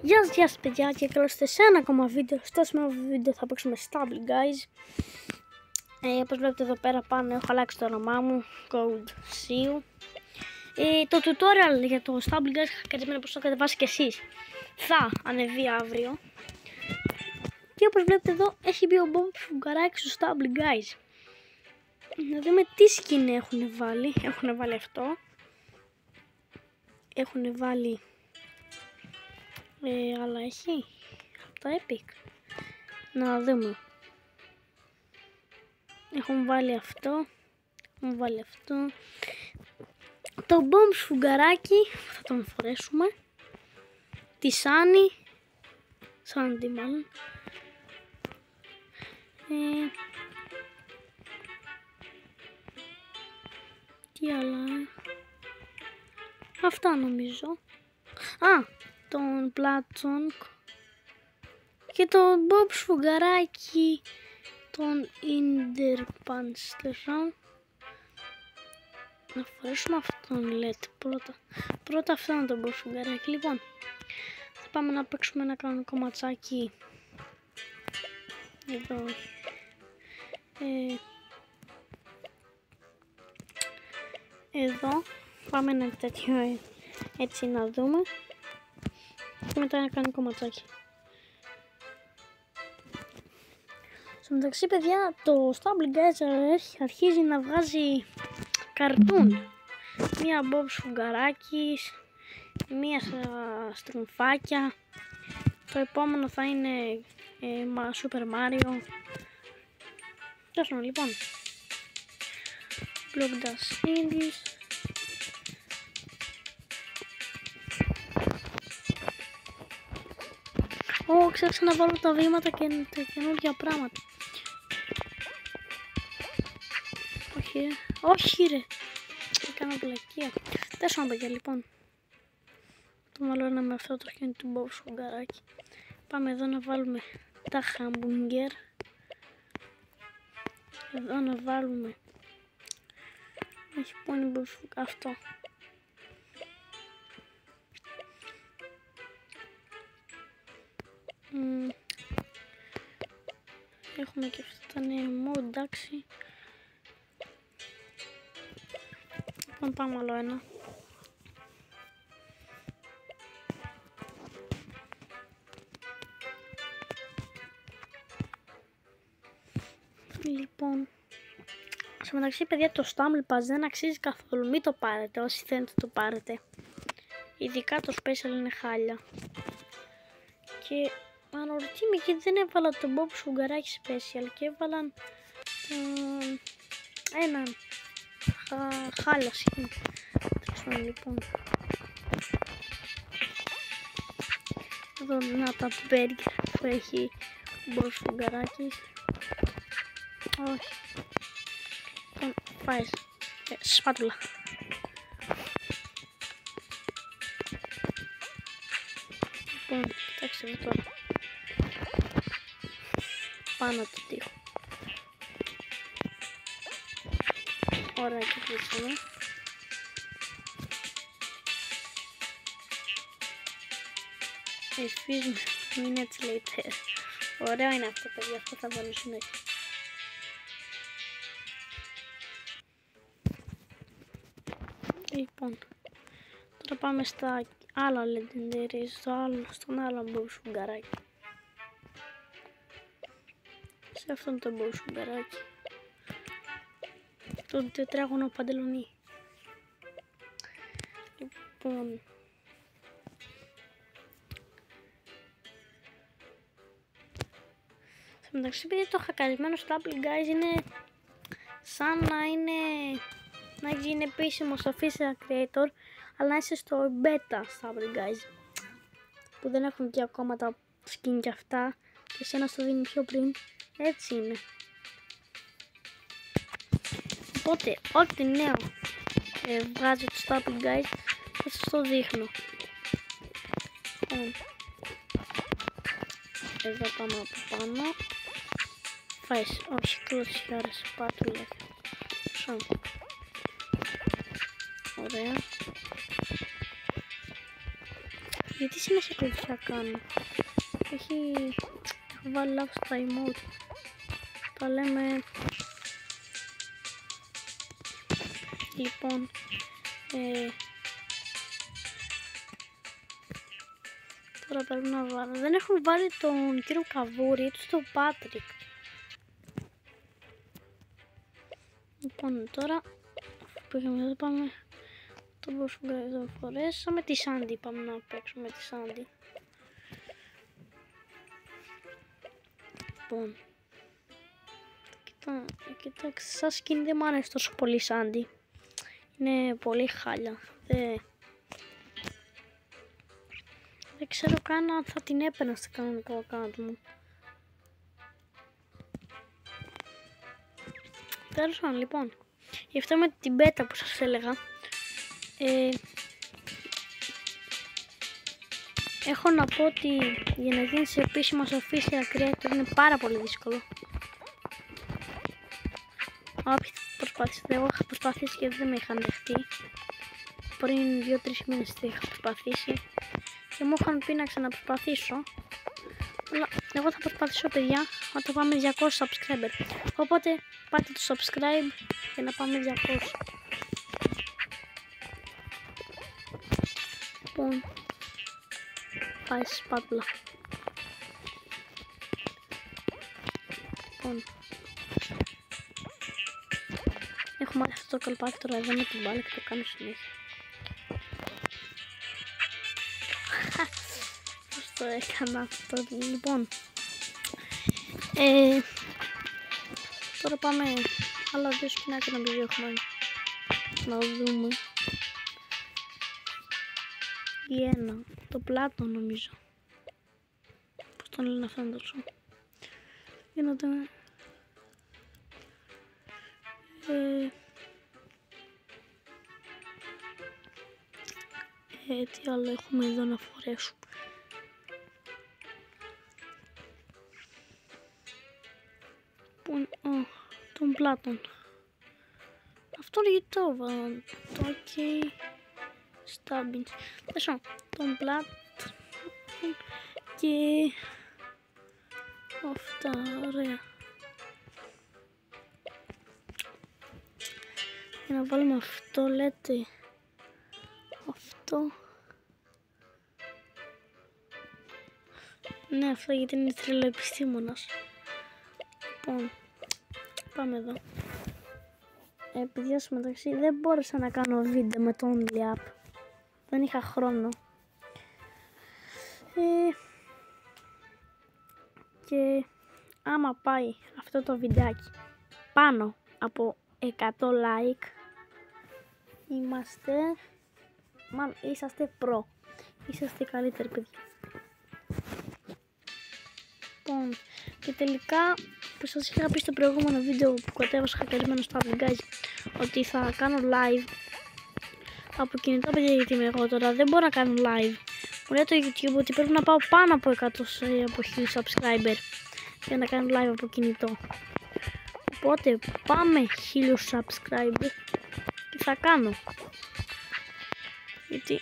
Γεια σας παιδιά και καλώς ήρθατε σε ένα ακόμα βίντεο. Στο σημερινό βίντεο θα παίξουμε Stable Guys. Όπως βλέπετε εδώ πέρα πάνω έχω αλλάξει το όνομά μου, Code Siu. Το tutorial για το Stable Guys κατεβαίνει πως το κατεβάσει και εσείς. Θα ανεβεί αύριο. Και όπως βλέπετε εδώ έχει μπει ο Bob Φουγκαράκης στο Stable Guys. Να δούμε τι skin έχουν βάλει. Έχουν βάλει αυτό. Έχουν βάλει... αλλά έχει από τα Epic. Να δούμε. Έχουν βάλει αυτό. Έχουν βάλει αυτό. Το Bomb Σφουγγαράκι θα τον φορέσουμε. Τη Σάνι. Σάντι μάλλον. Τι άλλα. Αυτά νομίζω. Α! Τον Πλάτσονκ και τον Μπομπ Σφουγγαράκι, τον Ιντερπανστερόν. Να φορέσουμε αυτόν λέτε πρώτα αυτόν τον Μπομπ Σφουγγαράκι. Λοιπόν, θα πάμε να παίξουμε ένα κανονικό ματσάκι εδώ. Εδώ πάμε ένα τέτοιο έτσι να δούμε. Και μετά ένα κανονικό ματσάκι. Στο μεταξύ παιδιά το Stable Guys αρχίζει να βγάζει καρτούν. Μία Bob Σφουγγαράκης, μία στρουμφάκια. Το επόμενο θα είναι Super Mario. Τέλος λοιπόν. Block Das Indies. Ξέχασα να βάλω τα βήματα και τα καινούργια πράγματα. Όχι ρε. Έκανα πλακία. Τέσσερα παιδιά λοιπόν. Το βάλω ένα με αυτό το χιόνι του Μπομπ Σφουγγαράκι. Πάμε εδώ να βάλουμε τα χαμπούγκερ. Εδώ να βάλουμε. Έχει πόνι Μπομπ Σφουγγαράκι. Αυτό. Έχουμε και αυτό το νέο εντάξει. Λοιπόν πάμε άλλο ένα. Λοιπόν, στο μεταξύ παιδιά το Stumble Pass δεν αξίζει καθόλου, μην το πάρετε όσοι θέλετε το πάρετε. Ειδικά το Special είναι χάλια. Και αναρωτιέμαι γιατί δεν έβαλα τον Bob Σφουγγαράκι Special και έβαλαν έναν χάλια skin. Λοιπόν. Εδώ να τα burger που έχει ο Bob Σφουγγαράκης. Όχι. Λοιπόν, πάει σπάτουλα. Λοιπόν, κοιτάξτε εδώ τώρα. Πάνω το τοίχο. Ωραία και κλείσαμε. Εφίζουμε minutes later. Ωραίο είναι αυτό παιδιά, αυτό θα βάλω συνέχεια. Λοιπόν, τώρα πάμε στα άλλα legendary, στον άλλο Bob Σφουγγαράκι. Σε αυτόν τον Bob Σφουγγαράκι. Τον τετράγωνο παντελονί. Λοιπόν. Στο μεταξύ επειδή το χακαρισμένο Stable Guys είναι σαν να είναι να γίνει επίσημο στο official creator, αλλά να είσαι στο beta Stable Guys που δεν έχουν και ακόμα τα skin και αυτά και εσένα στο δίνει πιο πριν. Έτσι είναι. Οπότε ό,τι νέο βγάζει το Stable Guys θα σας το δείχνω. Εδώ πάμε από πάνω. Φάεις, όχι κλωτσιά ρε σπάτουλα. Ωραία. Γιατί συνέχεια κλειδιά κάνω. Έχω βάλει λάθος τα emote. Τα λέμε. Λοιπόν. Τώρα πρέπει να βάλω. Δεν έχουν βάλει τον κύριο Καβούρη, έτσι τον Πάτρικ. Λοιπόν, τώρα που είχαμε εδώ πάμε. Το μπορούσαμε εδώ φορέσαμε τη Σάντι. Πάμε να παίξουμε τη Σάντι. Λοιπόν. Κοιτάξτε, σαν skin δεν μου αρέσει τόσο πολύ Σάντι. Είναι πολύ χάλια. Δεν ξέρω καν αν θα την έπαιρνα στο κανονικό account μου. Τέλος πάντων, λοιπόν. Γι' αυτό με την beta που σας έλεγα. Έχω να πω ότι για να γίνεις επίσημος official creator είναι πάρα πολύ δύσκολο. Όποιοι προσπάθησαν, εγώ είχα προσπαθήσει και δεν με είχαν δεχτεί. Πριν 2-3 μήνες είχα προσπαθήσει και μου είχαν πει να ξαναπροσπαθήσω. Αλλά εγώ θα προσπαθήσω, παιδιά, όταν πάμε 200 subscriber. Οπότε πάτε το subscribe για να πάμε 200. Λοιπόν, πάει στη σπάτουλα. Λοιπόν, έχω μάθει αυτό το καλπάκι τώρα εδώ με την μπάλα και το κάνω συνέχεια. Πώς το έκανα αυτό, λοιπόν. Τώρα πάμε άλλα 2 σκηνάκια να έχουμε. Να δούμε. Ή ένα, το πλάτο νομίζω. Πώς τον λένε αυτό να το σου. Για να δούμε. Τι άλλο έχουμε εδώ να φορέσουμε. Τον πλάτων. Αυτό γιατί το βάλω. Το OK. Stabbings. Τέσσερα. Τον πλάτων. Και αυτά. Ωραία. Για να βάλουμε αυτό, λέτε. Αυτό. Ναι, αυτό γιατί είναι τρελοεπιστήμονας. Λοιπόν, πάμε εδώ. Επειδή ως μεταξύ δεν μπόρεσα να κάνω βίντεο με το Only App. Δεν είχα χρόνο. Και άμα πάει αυτό το βιντεάκι πάνω από 100 like, είσαστε προ. Είσαστε καλύτεροι, παιδιά. Λοιπόν, και τελικά που σας είχα πει στο προηγούμενο βίντεο που κατέβασα χακαρισμένο στα guys, ότι θα κάνω live από κινητό, παιδιά, γιατί είμαι εγώ τώρα δεν μπορώ να κάνω live. Μου λέει το YouTube ότι πρέπει να πάω πάνω από 100 από 1000 subscriber για να κάνω live από κινητό. Οπότε πάμε 1000 subscriber και θα κάνω. Γιατί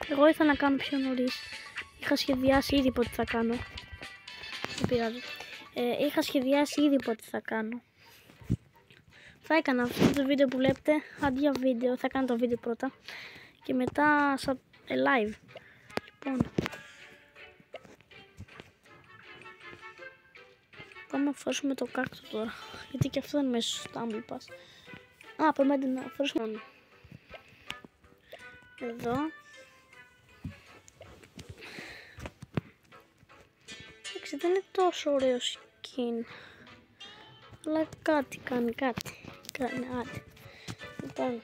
εγώ ήθελα να κάνω πιο νωρίς. Είχα σχεδιάσει ήδη πότε θα κάνω. Δεν πειράζει. Είχα σχεδιάσει ήδη πότε θα κάνω. Θα έκανα αυτό το βίντεο που βλέπετε αντί βίντεο. Θα κάνω το βίντεο πρώτα και μετά live. Λοιπόν, πάμε να φορέσουμε το κάκτο τώρα, γιατί και αυτό δεν είναι μέσα στο Stumble Pass. Πάμε να φορέσουμε εδώ. Εντάξει, δεν είναι τόσο ωραίο skin, αλλά κάτι κάνει, άντε. Λοιπόν,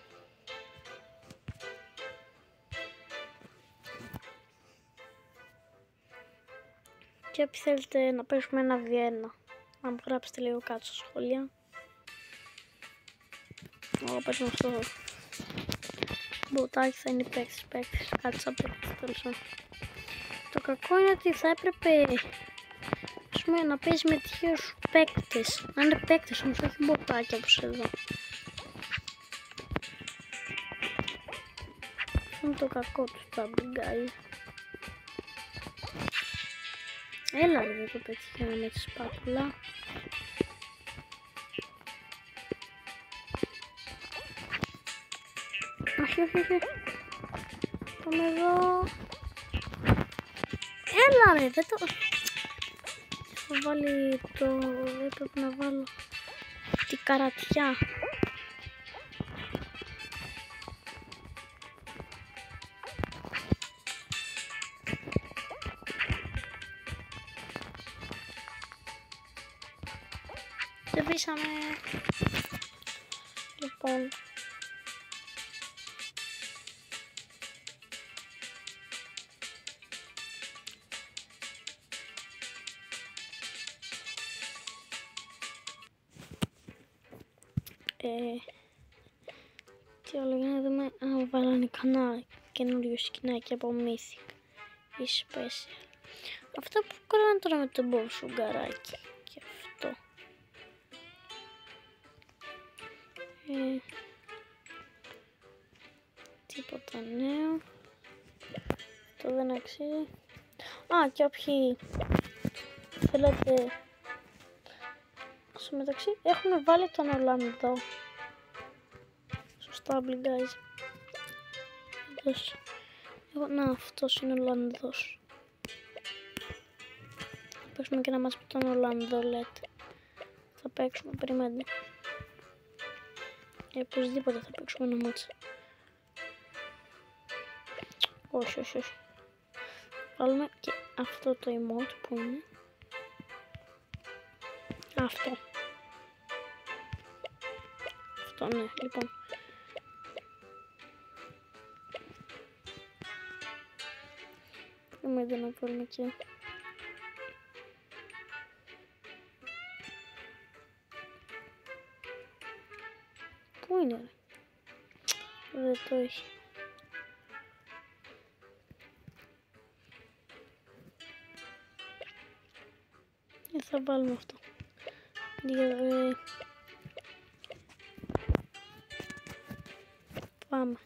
και όποιοι θέλετε να παίξουμε ένα V1, να μου γράψετε λίγο κάτω στα σχόλια. Εγώ παίζω αυτό το μποτάκι, θα είναι παίκτης, κάτι σαν παίκτης, τέλος πάντων. Το κακό είναι ότι θα έπρεπε, ας πούμε, να παίζει με τυχαίους παίκτες. Να είναι παίκτες όμως, όχι μποτάκια όπως εδώ. Αυτό είναι το κακό του Stumble, guys. Έλα ρε, δεν το πετύχαμε με τη σπάτουλα. Όχι, όχι, όχι. Πάμε εδώ. Έλα ρε, δεν το... Έχω βάλει το... Δεν πρέπει να βάλω την καρατιά. Δεν βήσαμε. Λοιπόν. Τι άλλο, για να δούμε αν βάλανε κανένα καινούριο σκηνάκι από Mythic ή Special. Αυτό που κάνανε τώρα με τον Bob Σουγκαράκι και αυτό. Τίποτα νέο. Αυτό δεν αξίζει. Α, και όποιοι θέλετε. Στο μεταξύ έχουμε βάλει τον Ολλανδό στο Stable guys. Να, αυτός είναι ο Ολλανδός. Θα παίξουμε και ένα μάτς με τον Ολλανδό, λέτε. Θα παίξουμε, περιμένετε. Οπωσδήποτε θα παίξουμε ένα μάτς. Όχι, όχι, όχι. Βάλουμε και αυτό το emote που είναι. Αυτό. Αυτό, ναι, λοιπόν. Περιμένετε να βάλουμε και... Πού είναι ρε? Δεν το έχει. Θα βάλουμε αυτό. Πάμε.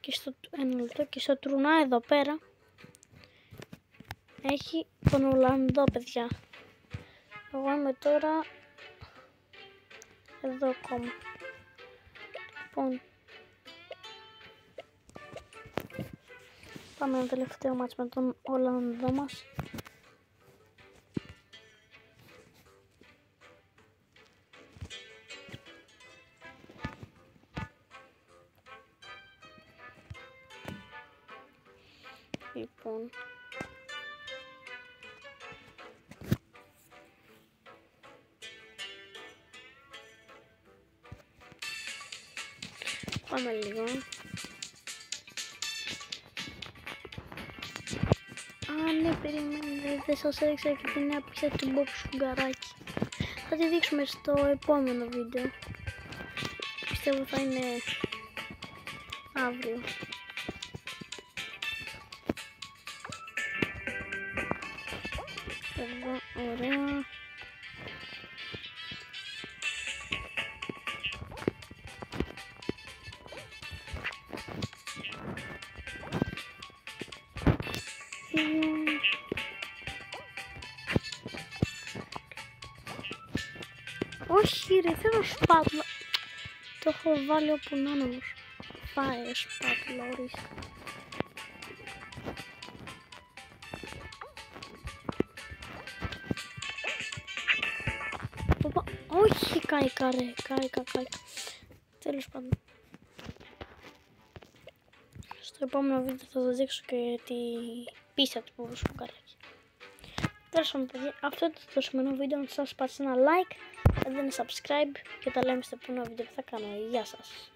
Και στο ένα λεπτό και στο τρουνά εδώ πέρα έχει τον Ολλανδό, παιδιά. Εγώ είμαι τώρα εδώ ακόμα. Λοιπόν, πάμε ένα τελευταίο μάτς με τον Ολλανδό μας. Λοιπόν, πάμε λίγο. Α, ναι, περιμένετε, δεν σας έδειξα και την νέα πίστα του Bob Σουγκαράκι. Θα τη δείξουμε στο επόμενο βίντεο. Πιστεύω θα είναι αύριο. Εδώ, ωραία. Όχι ρε, θέλω σπάτουλα. Το έχω βάλει όπου να είναι όμως. Φάει σπάτουλα, ορίστε. Όχι, κάηκα ρε, κάηκα. Τέλος πάντων. Στο επόμενο βίντεο θα σας δείξω και τη πίστα του Bob Σουγκαράκι. Τέλος πάντων, παιδιά, αυτό ήταν το σημερινό βίντεο. Να σας πατήσετε ένα like, κάντε ένα subscribe και τα λέμε στο επόμενο βίντεο που θα κάνω. Γεια σας.